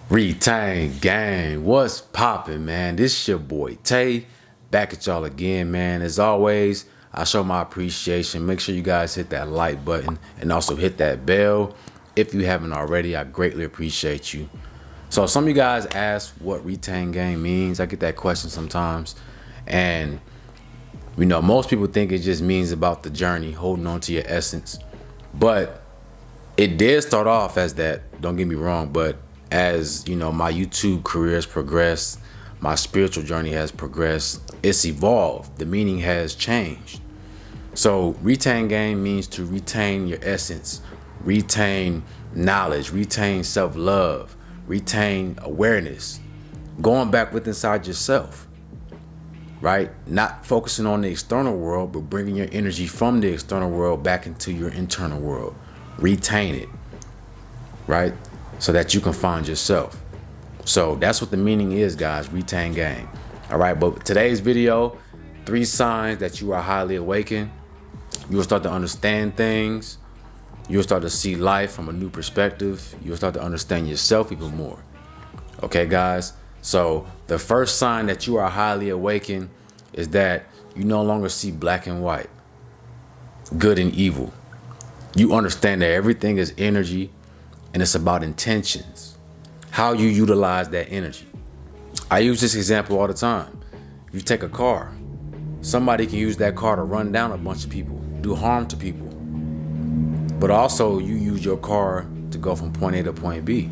Retain gang, what's poppin', man? This your boy Tay, back at y'all again, man. As always, I show my appreciation. Make sure you guys hit that like button and also hit that bell. If you haven't already, I greatly appreciate you. So some of you guys ask what retain gang means. I get that question sometimes. And most people think it just means about the journey, holding on to your essence. But it did start off as that, don't get me wrong, but as my YouTube career has progressed, my spiritual journey has progressed, it's evolved, the meaning has changed. So retain game means to retain your essence, retain knowledge, retain self-love, retain awareness, going back within inside yourself, right? Not focusing on the external world, but bringing your energy from the external world back into your internal world. Retain it, right? So that you can find yourself. So that's what the meaning is, guys. Retain gang. All right, but today's video, 3 signs that you are highly awakened. You will start to understand things. You'll start to see life from a new perspective. You'll start to understand yourself even more. Okay, guys? So the first sign that you are highly awakened is that you no longer see black and white, good and evil. You understand that everything is energy and it's about intentions, how you utilize that energy. I use this example all the time. You take a car, somebody can use that car to run down a bunch of people, do harm to people. But also you use your car to go from point A to point B.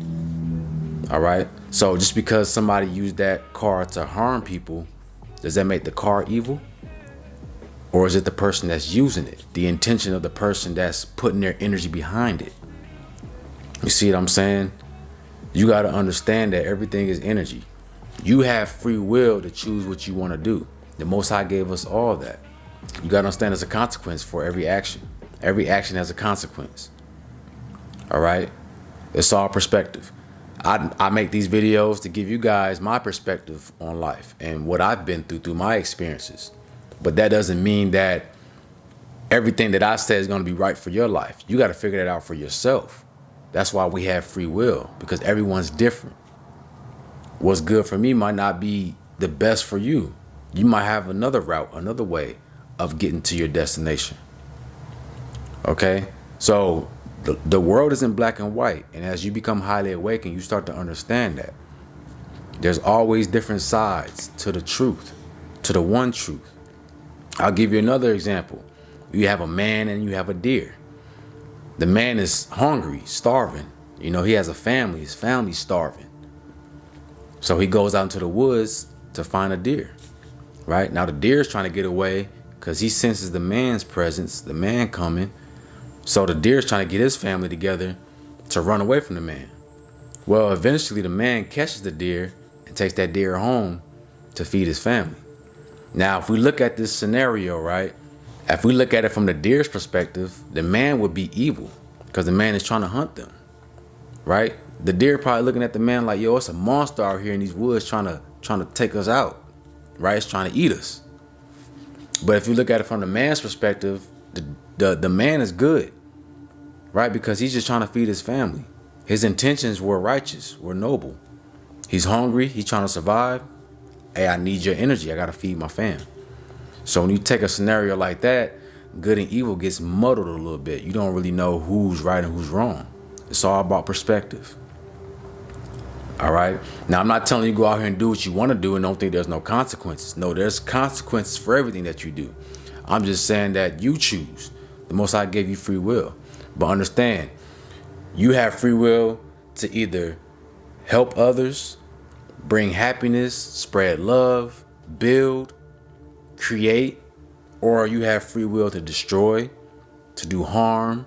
All right? So just because somebody used that car to harm people, does that make the car evil? Or is it the person that's using it? The intention of the person that's putting their energy behind it? You see what I'm saying? You got to understand that everything is energy. You have free will to choose what you want to do. The Most High gave us all that. You got to understand there's a consequence for every action. Every action has a consequence. All right? It's all perspective. I make these videos to give you guys my perspective on life and what I've been through my experiences. But that doesn't mean that everything that I say is going to be right for your life. You got to figure that out for yourself. That's why we have free will, because everyone's different. What's good for me might not be the best for you. You might have another route, another way of getting to your destination. Okay? So the world isn't black and white. And as you become highly awakened, you start to understand that. There's always different sides to the truth, to the one truth. I'll give you another example. You have a man and you have a deer. The man is hungry, starving. He has a family. His family's starving. So he goes out into the woods to find a deer, right? Now the deer is trying to get away because he senses the man's presence, the man coming. So the deer is trying to get his family together to run away from the man. Well, eventually the man catches the deer and takes that deer home to feed his family. Now, if we look at this scenario, right? If we look at it from the deer's perspective, the man would be evil because the man is trying to hunt them, right? The deer probably looking at the man like, yo, it's a monster out here in these woods trying to take us out, right? It's trying to eat us. But if you look at it from the man's perspective, the man is good, right? Because he's just trying to feed his family. His intentions were righteous, were noble. He's hungry. He's trying to survive. Hey, I need your energy. I got to feed my fam. So when you take a scenario like that, good and evil gets muddled a little bit. You don't really know who's right and who's wrong. It's all about perspective. All right? Now, I'm not telling you go out here and do what you want to do and don't think there's no consequences. No, there's consequences for everything that you do. I'm just saying that you choose. The Most High gave you free will. But understand, you have free will to either help others, bring happiness, spread love, build, create, or you have free will to destroy, to do harm,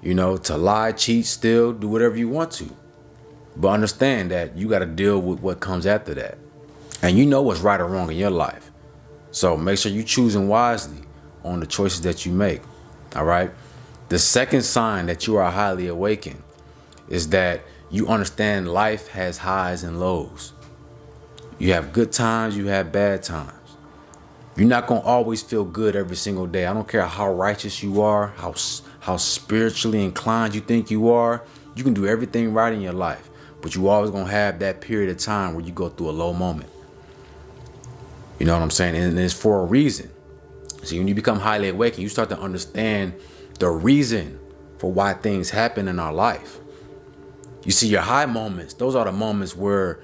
to lie, cheat, steal, do whatever you want to. But understand that you got to deal with what comes after that. And you know what's right or wrong in your life. So make sure you're choosing wisely on the choices that you make. All right. The second sign that you are highly awakened is that you understand life has highs and lows. You have good times, you have bad times. You're not going to always feel good every single day. I don't care how righteous you are, how spiritually inclined you think you are. You can do everything right in your life. but you always gonna have that period of time where you go through a low moment. You know what I'm saying? And it's for a reason. See, when you become highly awakened, you start to understand the reason for why things happen in our life. You see, your high moments, those are the moments where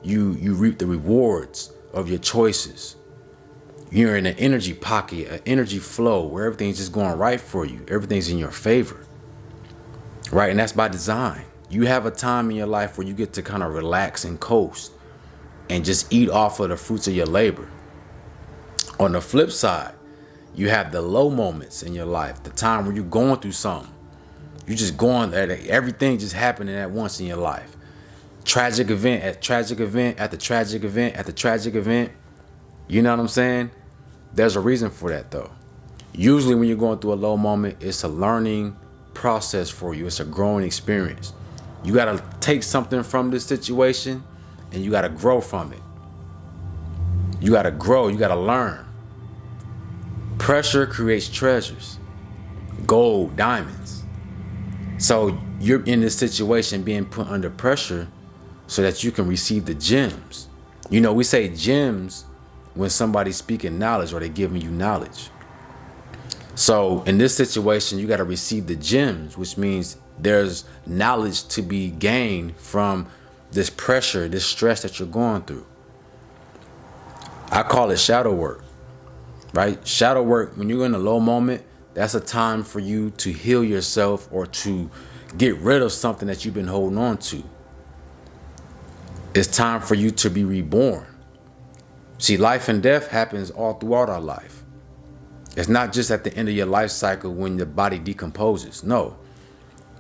you reap the rewards of your choices. You're in an energy pocket, an energy flow where everything's just going right for you. Everything's in your favor, right? And that's by design. You have a time in your life where you get to kind of relax and coast and just eat off of the fruits of your labor. On the flip side, you have the low moments in your life, the time where you're going through something. You're just going at it, everything just happening at once in your life. Tragic event at tragic event at the tragic event at the tragic event. You know what I'm saying? There's a reason for that though. Usually when you're going through a low moment, it's a learning process for you. It's a growing experience. You got to take something from this situation and you got to grow from it. You got to grow. You got to learn. Pressure creates treasures, gold, diamonds. So you're in this situation being put under pressure so that you can receive the gems. You know, we say gems when somebody's speaking knowledge or they're giving you knowledge. So in this situation, you got to receive the gems, which means there's knowledge to be gained from this pressure, this stress that you're going through. I call it shadow work, right? Shadow work, when you're in a low moment, that's a time for you to heal yourself or to get rid of something that you've been holding on to. It's time for you to be reborn. See, life and death happens all throughout our life. It's not just at the end of your life cycle when the body decomposes. No,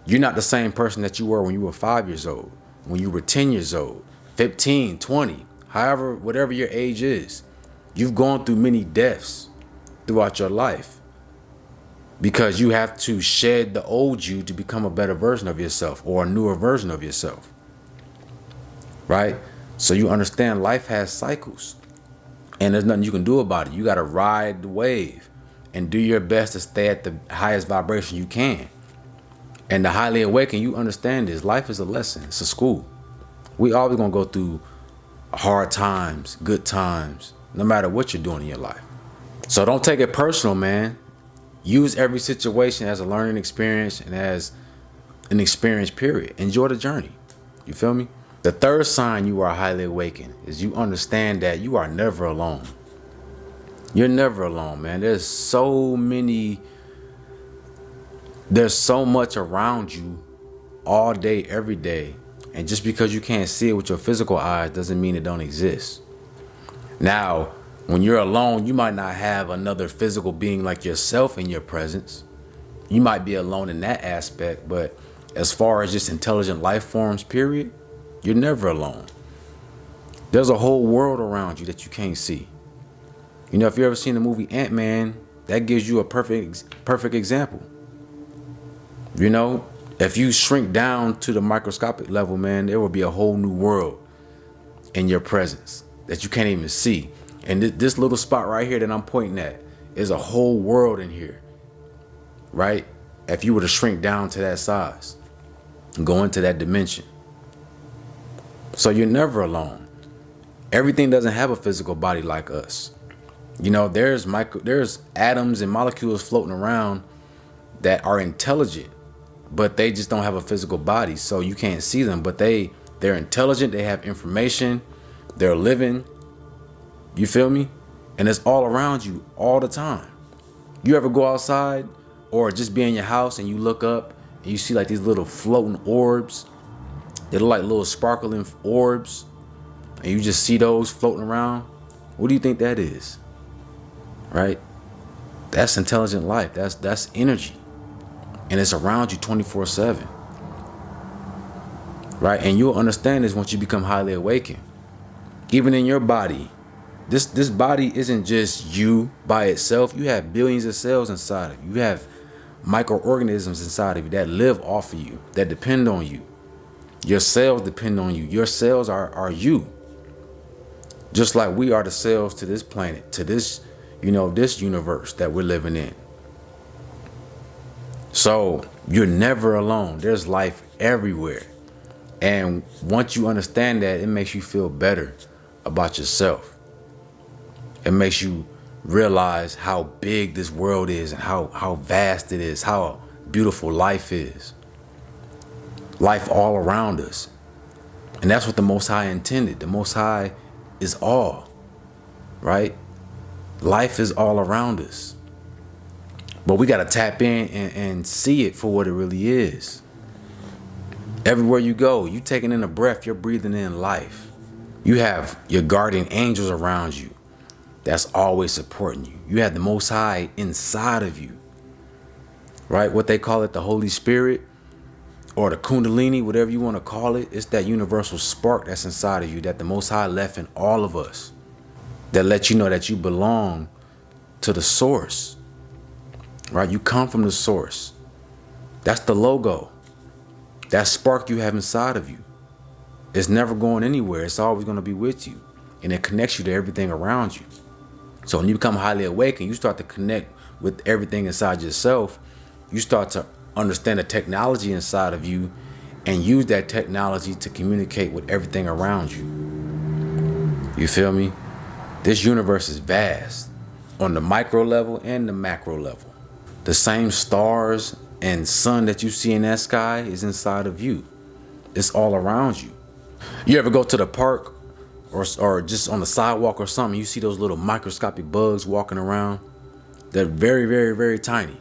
you're not the same person that you were when you were 5 years old, when you were 10 years old, 15, 20, however, whatever your age is. You've gone through many deaths throughout your life because you have to shed the old you to become a better version of yourself or a newer version of yourself, right? So you understand life has cycles. And there's nothing you can do about it. You got to ride the wave and do your best to stay at the highest vibration you can. And the highly awakened, you understand this. Life is a lesson. It's a school. We always going to go through hard times, good times, no matter what you're doing in your life. So don't take it personal, man. Use every situation as a learning experience and as an experience, period. Enjoy the journey. You feel me? The third sign you are highly awakened is you understand that you are never alone. You're never alone, man. There's so much around you all day, every day. And just because you can't see it with your physical eyes doesn't mean it don't exist. Now, when you're alone, you might not have another physical being like yourself in your presence. You might be alone in that aspect, but as far as just intelligent life forms, period, you're never alone. There's a whole world around you that you can't see. You know, if you ever seen the movie Ant-Man, that gives you a perfect example. You know, if you shrink down to the microscopic level, man, there will be a whole new world in your presence that you can't even see. And this little spot right here that I'm pointing at is a whole world in here, right? If you were to shrink down to that size and go into that dimension. So you're never alone. Everything doesn't have a physical body like us. You know, there's atoms and molecules floating around that are intelligent, but they just don't have a physical body. So you can't see them, but they're intelligent. They have information. They're living. You feel me? And it's all around you all the time. You ever go outside or just be in your house and you look up and you see like these little floating orbs? They look like little sparkling orbs, and you just see those floating around. What do you think that is? Right? That's intelligent life. That's energy. And it's around you 24/7. Right? And you'll understand this once you become highly awakened. Even in your body, this body isn't just you by itself. You have billions of cells inside of you. You have microorganisms inside of you that live off of you, that depend on you. Your cells depend on you. Your cells are you. Just like we are the cells to this planet, to this, this universe that we're living in. So you're never alone. There's life everywhere. And once you understand that, it makes you feel better about yourself. It makes you realize how big this world is and how vast it is, how beautiful life is. Life all around us. And that's what the Most High intended. The Most High is all, right? Life is all around us. But we got to tap in and see it for what it really is. Everywhere you go, you taking in a breath, you're breathing in life. You have your guardian angels around you that's always supporting you. You have the Most High inside of you, right? What they call it, the Holy Spirit or the Kundalini, whatever you want to call it. It's that universal spark that's inside of you that the Most High left in all of us, that lets you know that you belong to the source, right? You come from the source. That's the logo. That spark you have inside of you. It's never going anywhere. It's always going to be with you. And it connects you to everything around you. So when you become highly awakened, you start to connect with everything inside yourself. You start to understand the technology inside of you and use that technology to communicate with everything around you. You feel me? This universe is vast on the micro level and the macro level. The same stars and sun that you see in that sky is inside of you. It's all around you. You ever go to the park or just on the sidewalk or something, you see those little microscopic bugs walking around? They're very, very, very tiny,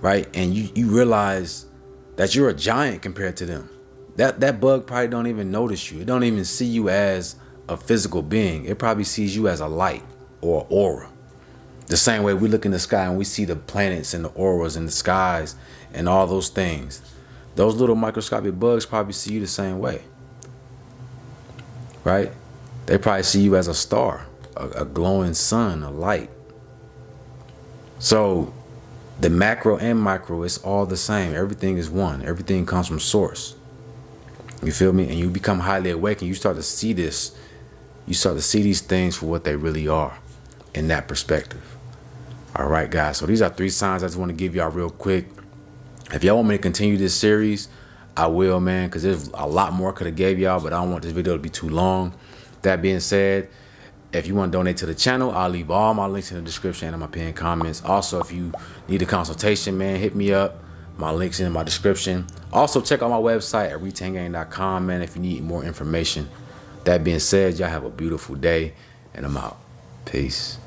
right? And you realize that you're a giant compared to them. That bug probably don't even notice you. It don't even see you as a physical being. It probably sees you as a light or aura. The same way we look in the sky and we see the planets and the auras in the skies and all those things. Those little microscopic bugs probably see you the same way, right? They probably see you as a star, a glowing sun, a light. So the macro and micro is all the same. Everything is one. Everything comes from source. You feel me? And you become highly awakened. You start to see this. You start to see these things for what they really are in that perspective. All right, guys. So these are 3 signs I just want to give y'all real quick. If y'all want me to continue this series, I will, man, because there's a lot more I could have gave y'all, but I don't want this video to be too long. That being said, if you want to donate to the channel, I'll leave all my links in the description and in my pinned comments. Also, if you need a consultation, man, hit me up. My links in my description. Also, check out my website at retangang.com, man, if you need more information. That being said, y'all have a beautiful day, and I'm out. Peace.